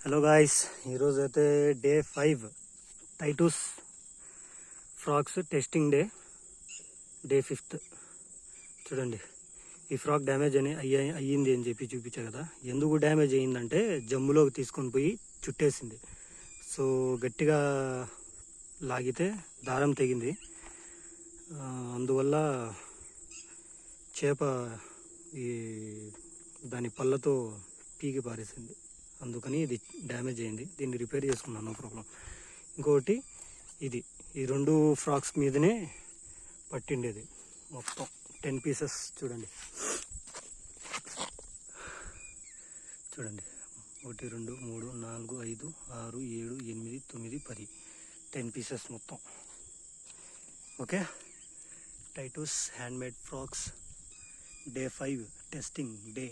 Hello guys, ఈరోజు అయితే day 5 టైటూస్ ఫ్రాక్స్ టెస్టింగ్ డే 5th. చూడండి, ఈ ఫ్రాక్ డ్యామేజ్ అయ్యింది అని చెప్పి చూపించా కదా. ఎందుకు డ్యామేజ్ అయ్యిందంటే జమ్ములోకి తీసుకొని పోయి చుట్టేసింది. సో గట్టిగా లాగితే దారం తెగింది. అందువల్ల చేప ఈ దాని పళ్ళతో పీకి పారేసింది. అందుకని ఇది డ్యామేజ్ అయింది. దీన్ని రిపేర్ చేసుకున్నాను, నో ప్రాబ్లం. ఇంకొకటి ఇది, ఈ 2 ఫ్రాక్స్ మీదనే పట్టిండేది. మొత్తం 10 పీసెస్. చూడండి 1 2 3 4 5 6 7 8 9 10 10 పీసెస్ మొత్తం. ఓకే, టైటూస్ handmade frocks day 5 testing day.